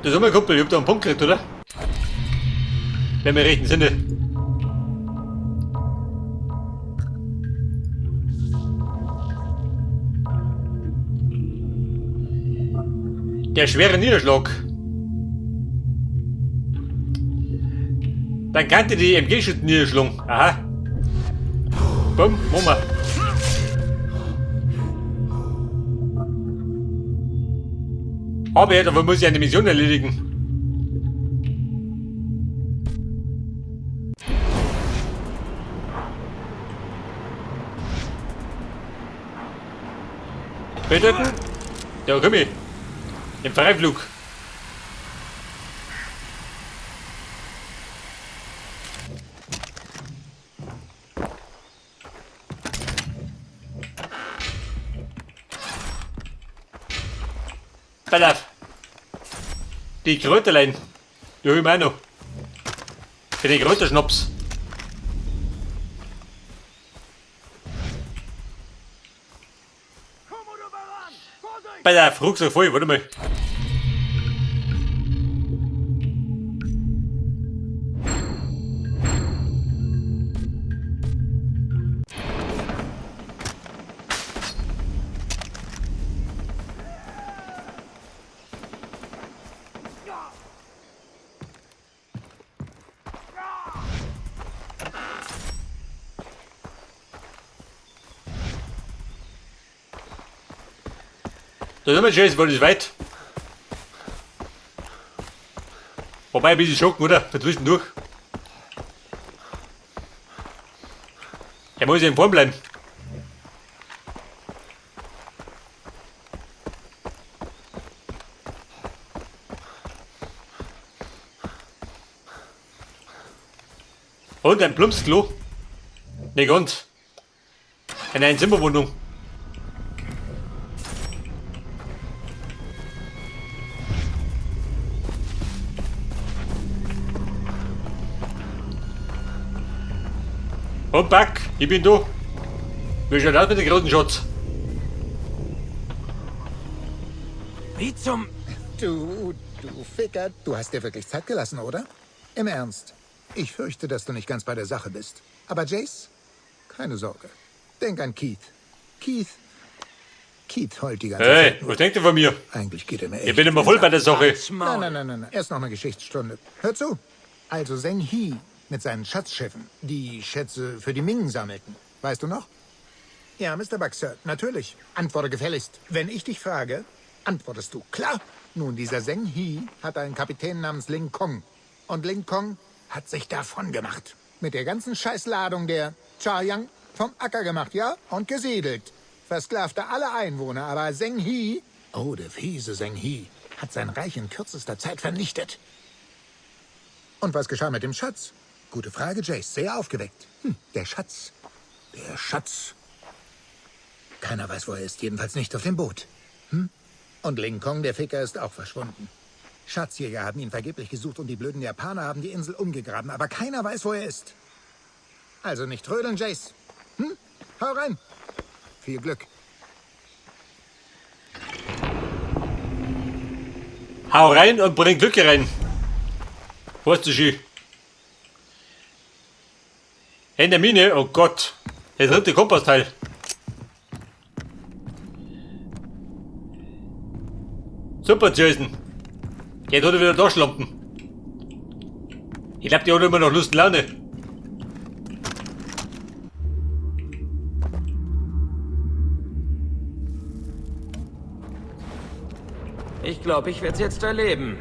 Das ist mein Kumpel, ich hab da einen Punkt gekriegt, oder? Wenn wir im rechten Sinne. Der schwere Niederschlag. Dann kannte die MG-Schützen niederschlagen. Aha. Bumm, Mama. Aber ja, dafür muss ich eine Mission erledigen. Bitte? Ja, komm ich. Im Freiflug. Pass auf. Die Kräuterlein. Die hol ich mir auch noch. Für den Kräuterschnaps. Pass auf, Rucksack voll, warte mal. Da sind wir schon, weil es weit. Wobei ein bisschen schocken, oder? Dazwischendurch. Er muss ja in Form bleiben. Und ein Plumpsklo. Ne, ganz. Eine Einzimmerwohnung. Und Back, ich bin da. Wie schaut aus mit den großen Schatz? Wie zum... Du Ficker, du hast dir wirklich Zeit gelassen, oder? Im Ernst. Ich fürchte, dass du nicht ganz bei der Sache bist. Aber Jace? Keine Sorge. Denk an Keith. Keith heult die ganze Hey, Zeit nur. was denkt ihr von mir? Eigentlich geht er mir echt... Ich bin immer voll bei der Sache. Nein. Erst noch eine Geschichtsstunde. Hör zu. Also Zheng He mit seinen Schatzschiffen, die Schätze für die Ming sammelten. Weißt du noch? Ja, Mr. Baxter, natürlich. Antworte gefälligst. Wenn ich dich frage, antwortest du. Klar. Nun, dieser Zheng He hat einen Kapitän namens Ling Kong. Und Ling Kong hat sich davon gemacht. Mit der ganzen Scheißladung der Chaoyang vom Acker gemacht, ja? Und gesiedelt. Versklavte alle Einwohner, aber Zheng He, oh, der fiese Zheng He, hat sein Reich in kürzester Zeit vernichtet. Und was geschah mit dem Schatz? Gute Frage, Jace. Sehr aufgeweckt. Der Schatz. Der Schatz. Keiner weiß, wo er ist. Jedenfalls nicht auf dem Boot. Und Ling Kong, der Ficker, ist auch verschwunden. Schatzjäger haben ihn vergeblich gesucht und die blöden Japaner haben die Insel umgegraben. Aber keiner weiß, wo er ist. Also nicht trödeln, Jace. Hau rein. Viel Glück. Hau rein und bring Glück rein. Wo ist du schön? In der Mine, oh Gott. Der dritte Kompassteil. Super, Jason. Jetzt hat er wieder durchschlampen. Ich glaube, die hat immer noch Lust und Laune. Ich glaube, ich werde es jetzt erleben.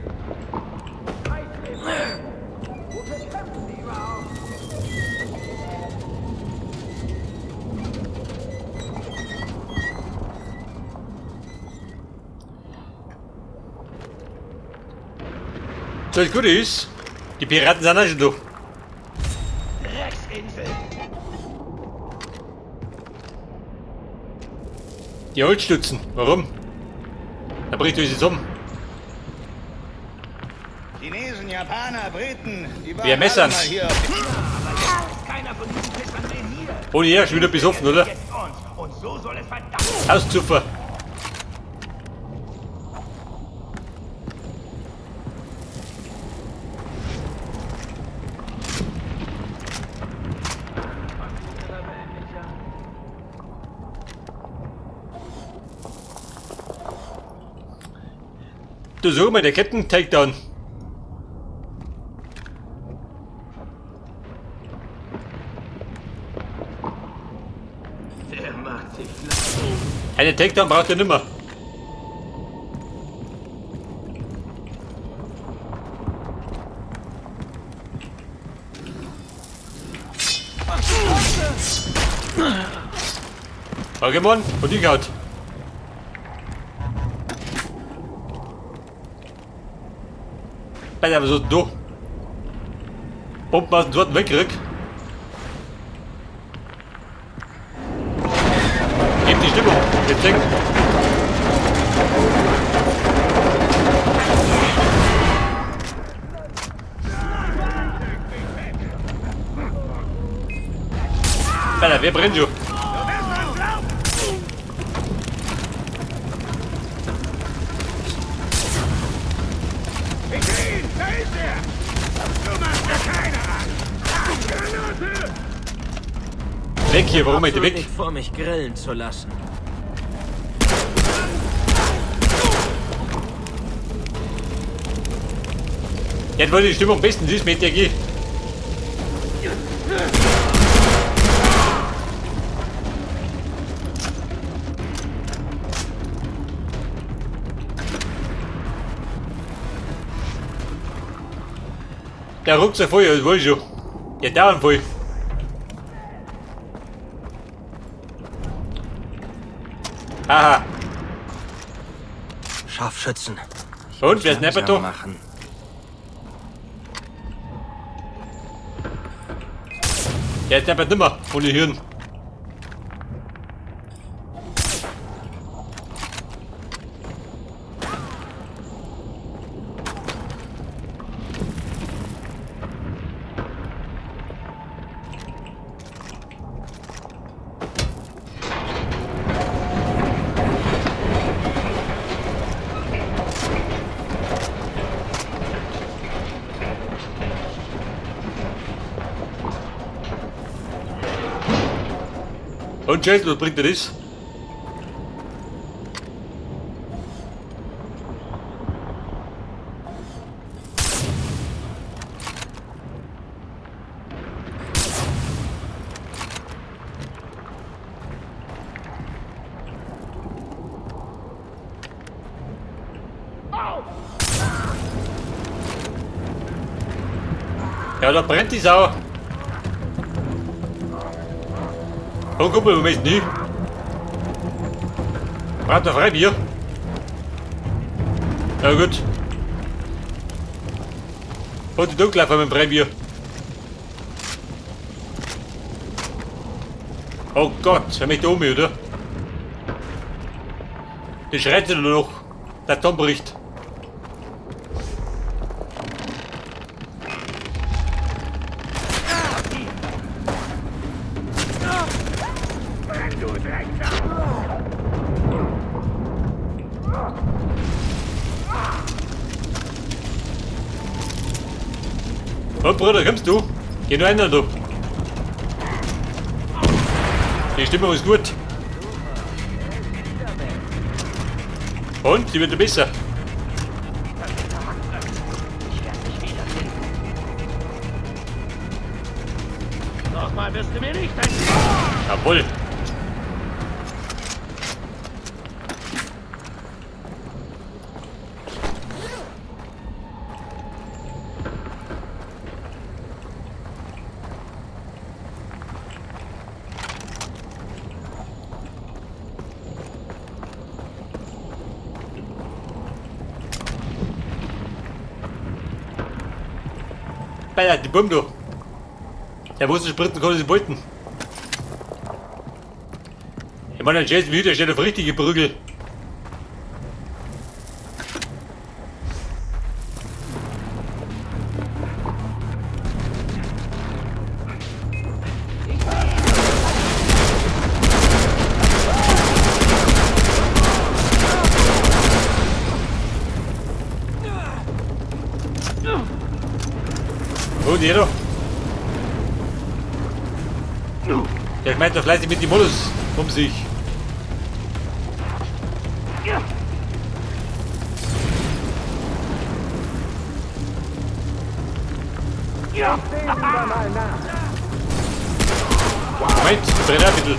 So, das Gute ist, die Piraten sind auch schon da. Drecksinsel. Die Holzstützen. Warum? Da bricht uns jetzt um. Chinesen, Japaner, Briten, die waren Wir messern. alle mal hier. Keiner von diesen Fischern will hier. Ohne her, schon wieder besoffen, oder? Jetzt uns. Und so soll es verdammt. Auszupfer. Du such mal der Captain Takedown. Der macht sich klar. Einen Takedown braucht er nimmer. Pokémon und die Gaut. Bei der so du. Pumpen aus dem zweiten Weltkrieg. Gebt die Stimmung. Jetzt denk. Alter, wer brennt schon? Weg hier, warum ich weg? Nicht vor, mich grillen zu lassen. Jetzt wollte die Stimmung besten, süß mit dir gehen. Der ruckt voll, das wollte ich schon. Ja, dauernd voll. Aha. Scharfschützen. Und, wer ist Nepper doch? Machen. Der ist Nepper nimmer, ohne Hirn. Und Jason, was bringt dir das? Ja, da brennt die Sau. Oh, Kumpel, du weißt nie. Braucht er Freibier? Ja gut. Und die Dunkelheit mit dem Freibier. Oh Gott, er möchte um mich, oder? Die schreit nur noch. Der Tom bricht. Oh Bruder, kommst du? Geh nur einer du. Die Stimmung ist gut. Und? Die wird besser. Nochmal wirst du mir nicht ein... Jawohl. Alter, die Bombe du. Der wusste spritzen konnte sie beuten. Ich meine, Jason wieder steht auf richtige Prügel. Und jeder. Der schmeißt doch fleißig mit die Molus um sich. hier! Moment, brenn ein bisschen.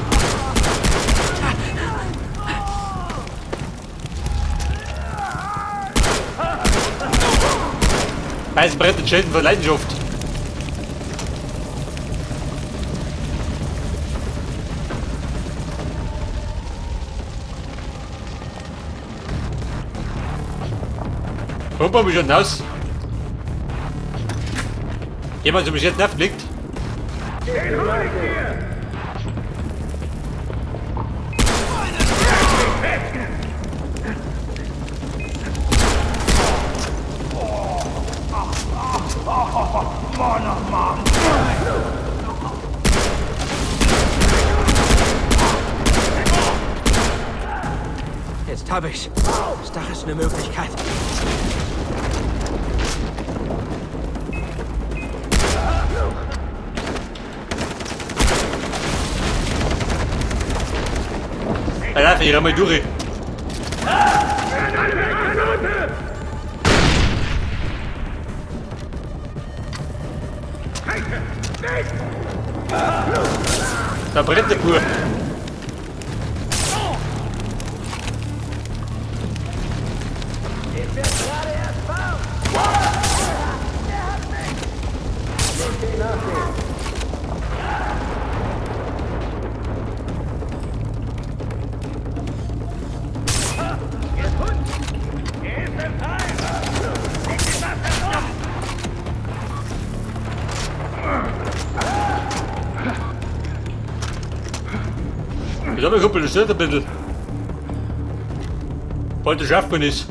Heiß brennt den Schäden von Leidenschaft. Warum bin ich schon aus? Jemand, der mich jetzt nervt, liegt. Jetzt habe ich's. Das Dach ist eine Möglichkeit. Alter, ich mal durch. Da brennt der Kur. Ich hab mich Kumpel, das steht ein bisschen. Heute schafft man nicht.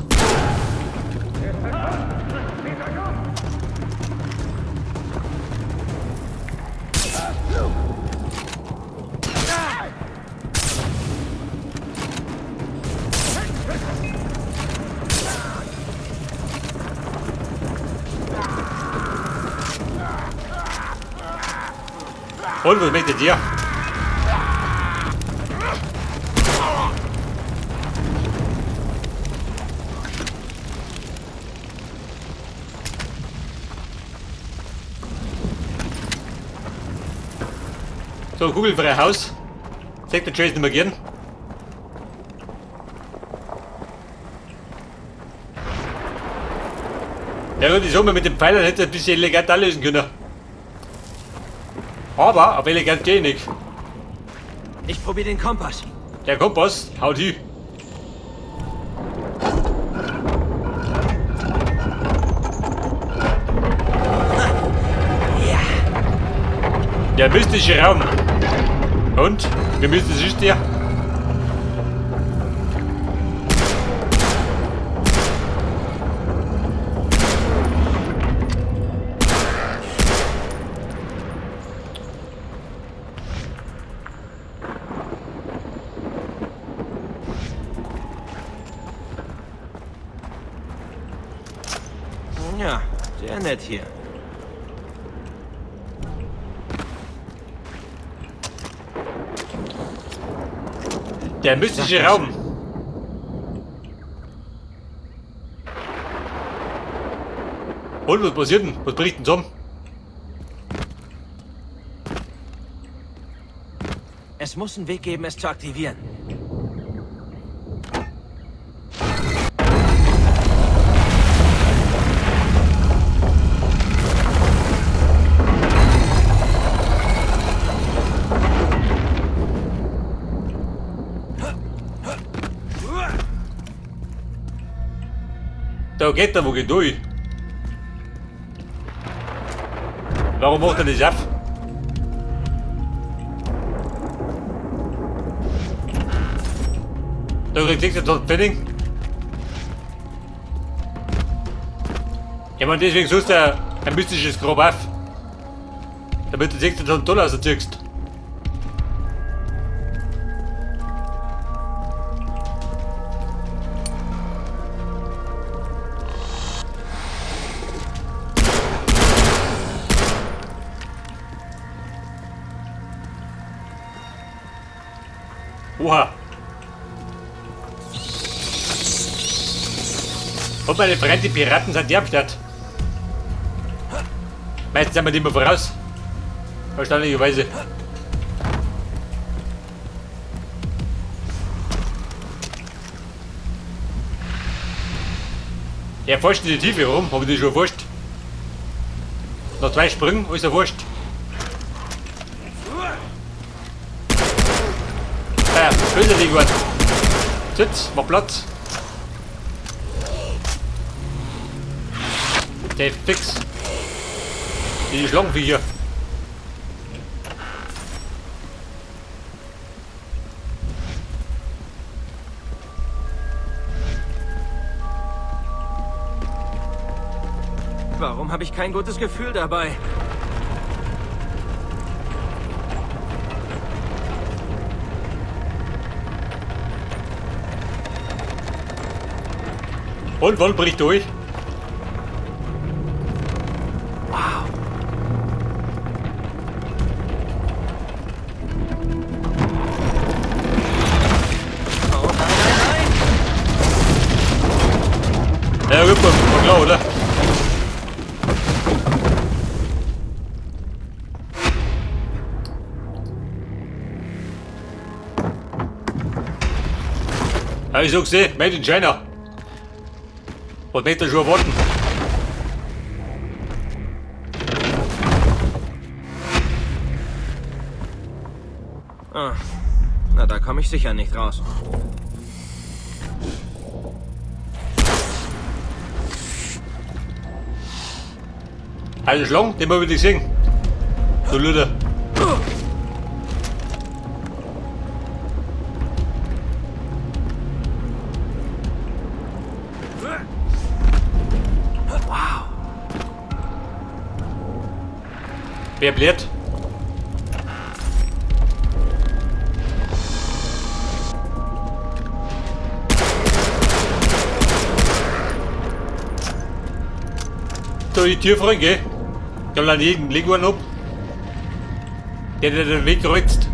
Und was möchtet ihr? So, kugelfrei Haus. Sagt der Chase nicht mehr gern. Ja gut, die Summe mit den Pfeilern hätte ein bisschen elegant anlösen können. Aber auf elegant geh ich nicht. Ich probiere den Kompass. Der Kompass haut hin. Der mystische Raum. Und? Wie mystisch ist der? Ja, sehr nett hier. Der mystische Raum. Und was passiert denn? Was bricht denn zusammen? Es muss einen Weg geben, es zu aktivieren. Da geht er, wo geht durch? Warum macht er nicht auf? Da kriegt er dort Pfennig. Ja, man, deswegen suchst du ein mystisches Grab auf. Damit du 16.000 Dollar erziehst. Oha. Und meine Freunde Piraten sind die am Start. Meistens sind wir nicht mehr voraus. Verständlicherweise. Er forscht in die Tiefe rum, habe ich das schon erforscht. Nach 2 Sprüngen ist er wurscht. Ja, böse Ding geworden. Sitz, mach Platz. Der ist fix. Die Schlangenviecher. Warum habe ich kein gutes Gefühl dabei? Und wann bricht durch? Oh nein, nein, Ja, gut, war klar, oder? Ja, ich sag's dir, made in China. Was möchte ich schon erwarten? nein. Ah, na, da komme ich sicher nicht raus. Also Schlangen, den wir wieder sehen. Du Lüder. Wer bläht? Da die Tür rein, gell? Da liegen einen ab. Der den Weg kreuzt.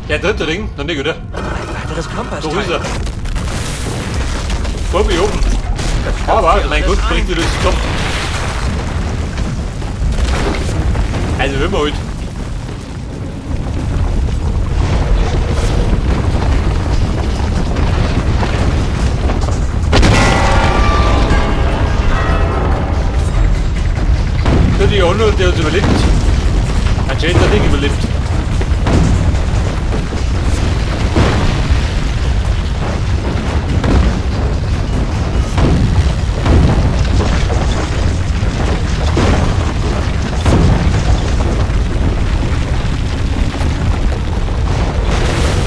Der dritte Ring, noch nicht, oder? Ein weiteres Kompass. So ist er. Vor mir oben. Aber, mein Gott, bringt mir das zusammen. Also, wenn wir halt. Die Jahrhundert, der uns überlebt. Anscheinend hat er überlebt.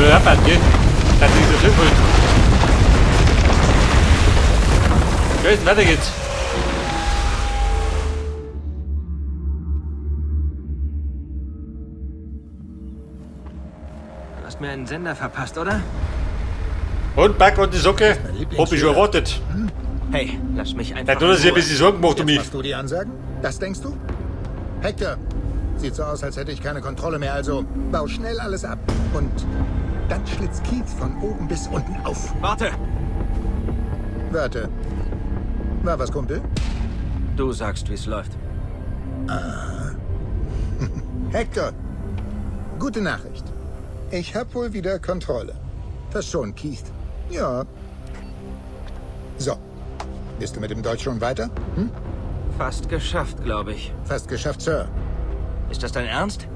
Ja, Mann, gell? Das ist so schlimm halt. Schön, weiter geht's. Du hast mir einen Sender verpasst, oder? Und Back und die Socke? Hab ich schon erwartet. Hey, lass mich einfach. Da tut er sich ein bisschen Sorgen gemacht um Jetzt mich. machst du die Ansagen? Das denkst du? Hector, sieht so aus, als hätte ich keine Kontrolle mehr, also bau schnell alles ab. Und dann schlitzt Keith von oben bis unten auf. Warte! Warte. Na, was, Kumpel? Du sagst, wie es läuft. Hector, gute Nachricht. Ich hab wohl wieder Kontrolle. Verschont, Keith. Ja. So. Bist du mit dem Deutsch schon weiter? Hm? Fast geschafft, glaube ich. Fast geschafft, Sir. Ist das dein Ernst?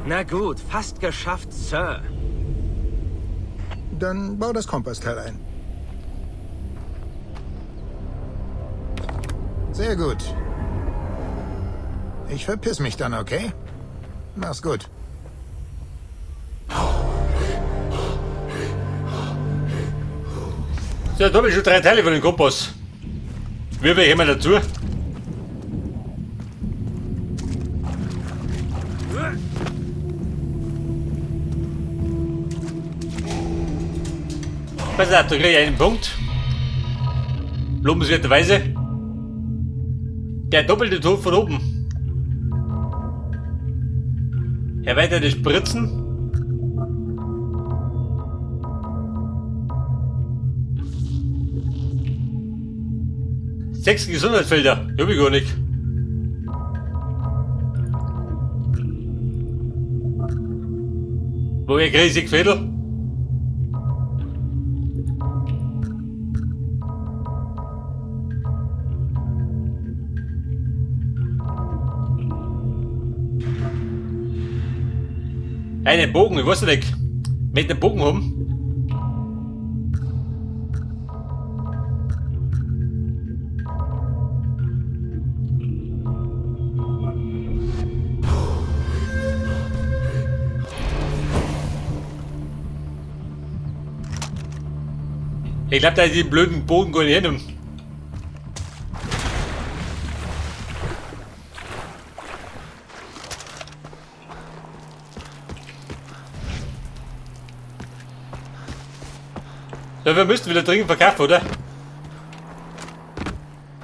Na gut, fast geschafft, Sir. Dann bau das Kompassteil ein. Sehr gut. Ich verpiss mich dann, okay? Mach's gut. So, da habe ich schon 3 Teile von dem Kompass. Wie wir immer dazu? Pass auf, da kriege ich einen Punkt. Lobenswerterweise. Der doppelte Tod von oben. Erweiterte Spritzen. 6 Gesundheitsfelder. Hab ich gar nicht. Woher krieg ich 6 Fedel? Einen Bogen, ich weiß nicht. Mit dem Bogen haben. Ich glaube, da ist den blöden Bogen gar nicht hin. Ja, wir müssten wieder dringend verkaufen, oder?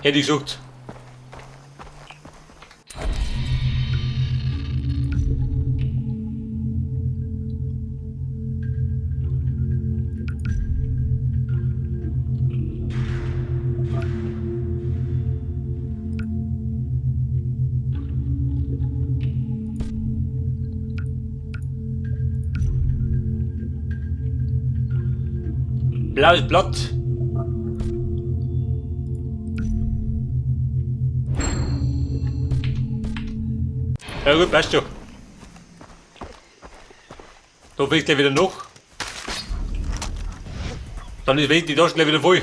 Hätte ich gesagt. Blaues Blatt. Ja gut, passt schon. Da fliegt gleich wieder noch. Dann ist die Tasche gleich wieder voll.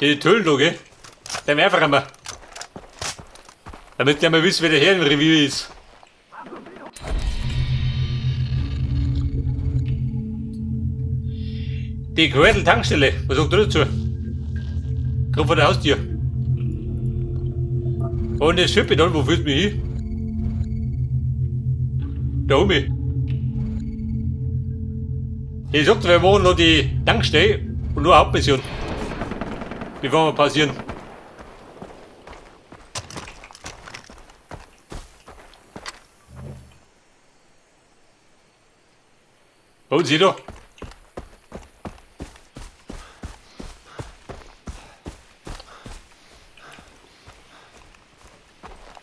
Die Tölen da, gell? Der einfach einmal. Damit der mal wisst, wer der Herr im Revier ist. Die Querdel-Tankstelle, was sagt du dazu? Gerade vor der Haustür. Und das Schippe dann, wo führt mich hin? Da oben. Ich sagte, wir machen noch die Tankstelle und nur eine Hauptmission. Bevor wir passieren. Bauen Sie doch.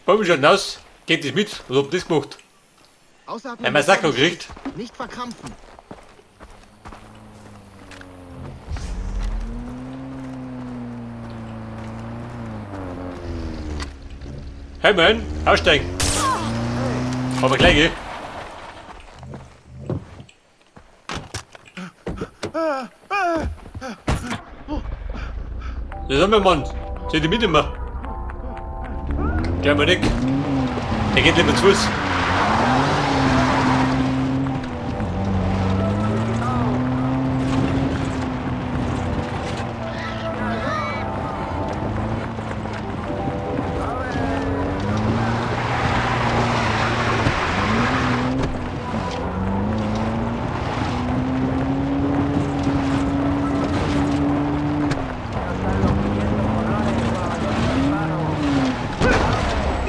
Bauen schon aus. Geht das mit? Was habt ihr das gemacht? Ausatmen. Ein Massaker gekriegt. Nicht verkrampfen. Hey Mann, aussteigen. Aber gleich, gell? Das haben wir, Mann. Seht ihr mit immer? Gleich mal nicht. Der geht lieber zu Fuß.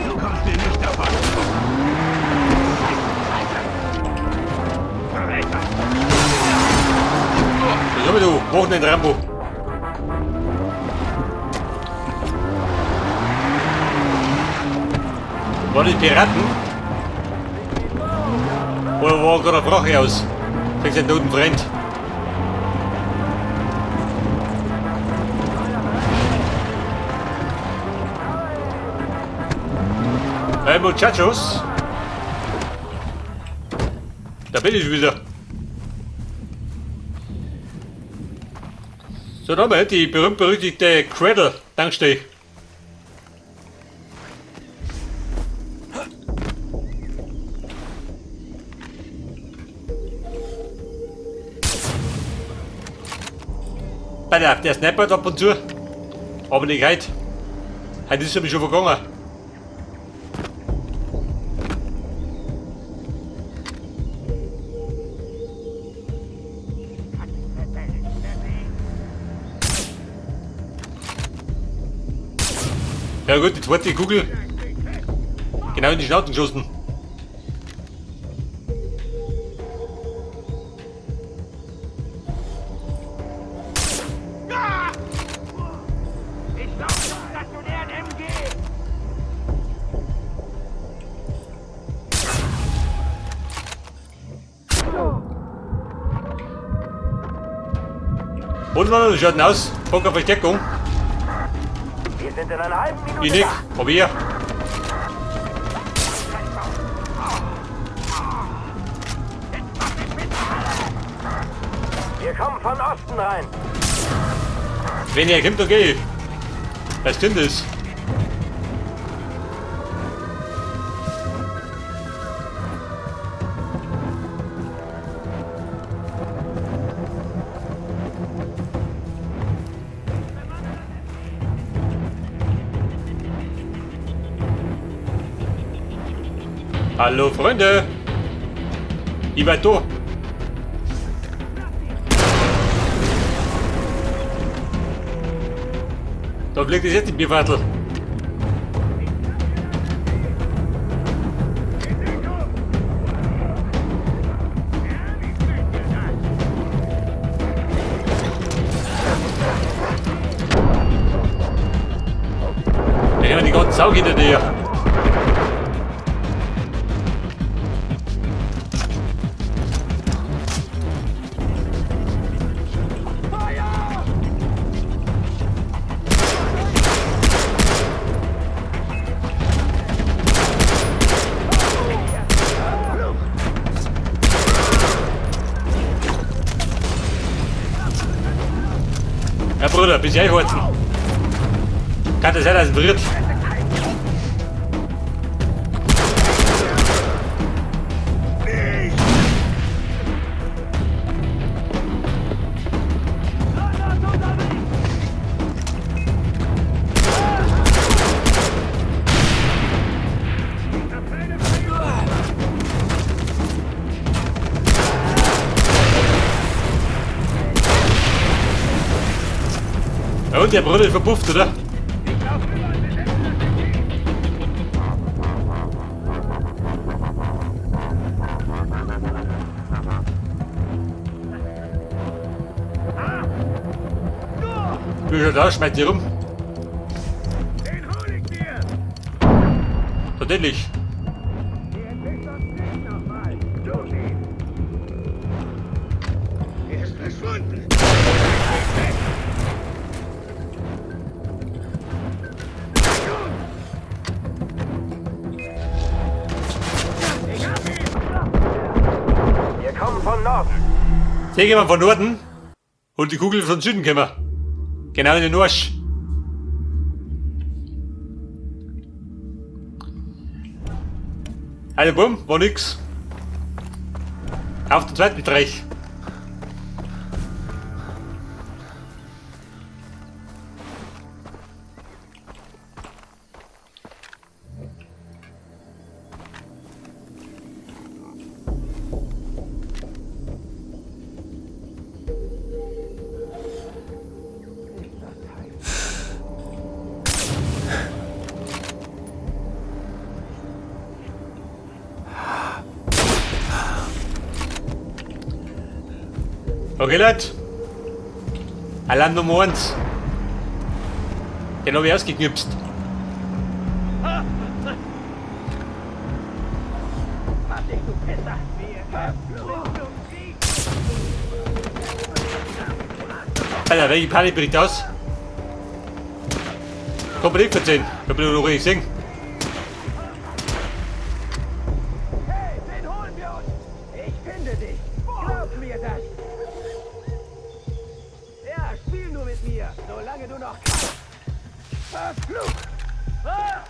Du kommst mir nicht davon. Verräter. Was haben wir da? Wochenend Rambo. War das Piraten? Oder war gerade eine Brache aus? Kriegst einen toten Freund. Hey Muchachos. Da bin ich wieder. So, da haben wir die berühmt-berüchtigte Cradle-Tankstelle. Der Sniper ab und zu. Aber nicht heute. Heute ist er mich schon vergangen. Ja gut, die zweite Kugel. Genau in die Schnauze geschossen. Ich glaub nicht, dass du deren MG. Und Mann, schaut denn aus? Bock auf Versteckung. Wir sind in einer halben Minute Ich nicht. Probier. Wir kommen von Osten rein. Wenn ihr kommt, okay. Was stimmt das? Hallo Freunde! Wie weit du? Da fliegt es jetzt die Bierwartel. Da haben wir die ganze Sau hinter dir. Ja, Bruder, bis ich einheizen. Kann das sein, dass es wird? Ja, und der Bruder ist verpufft, oder? Wie schaut aus? Schmeißt die rum. Den hol ich dir. Tatsächlich. Der kriegt uns nicht nochmal. Du ihn. Er ist verschwunden. Wir kommen von Norden. Hier gehen wir von Norden und die Kugel von Süden kommen. Genau in den Arsch. Also bumm, war nix. Auf den zweiten Bereich. Okay, Leute. Alarm Nummer 1. Den habe ich ausgeknipst. Mach dich, du Pisser. Alter, welche Panik bricht aus? Kann man nicht verzeihen. Ich hab nur noch nicht gesehen. Hey, den holen wir uns. Ich finde dich. Glaub mir das. Ja, spiel nur mit mir, solange du noch kannst. Verflucht! Ah!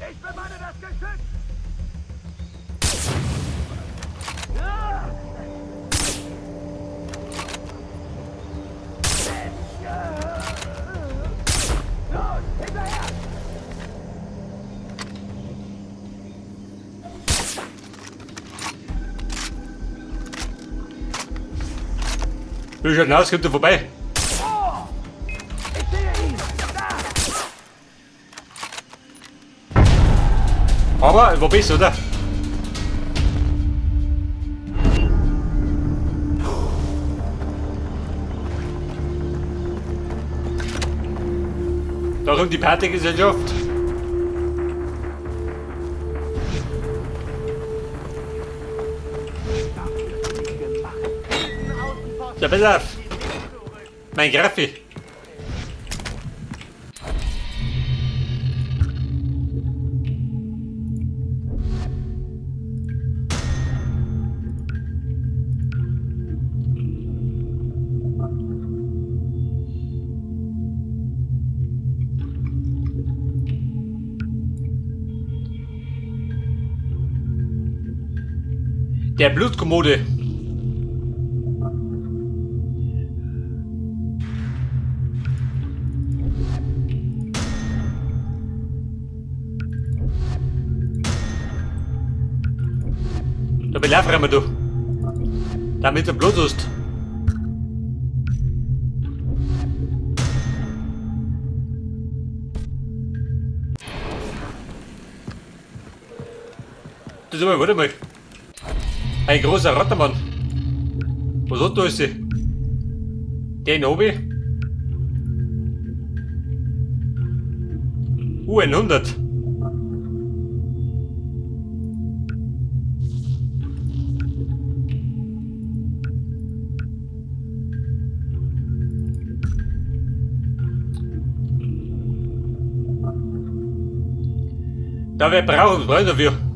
Ich bemanne das Geschütz! Ah! Los, hinterher! Wie schaut denn aus? Kommt er vorbei? Aber, wo bist du, oder? Darum die Partygesellschaft. Ja, pass auf. Mein Graffi. Der Blutkommode. Da belaufen wir du. Damit du Blut hast. Das ist aber, warte mal. Ein großer Rattermann. Was hat da alles? Den oben? 100. Da wir brauchen, was brauchen wir dafür?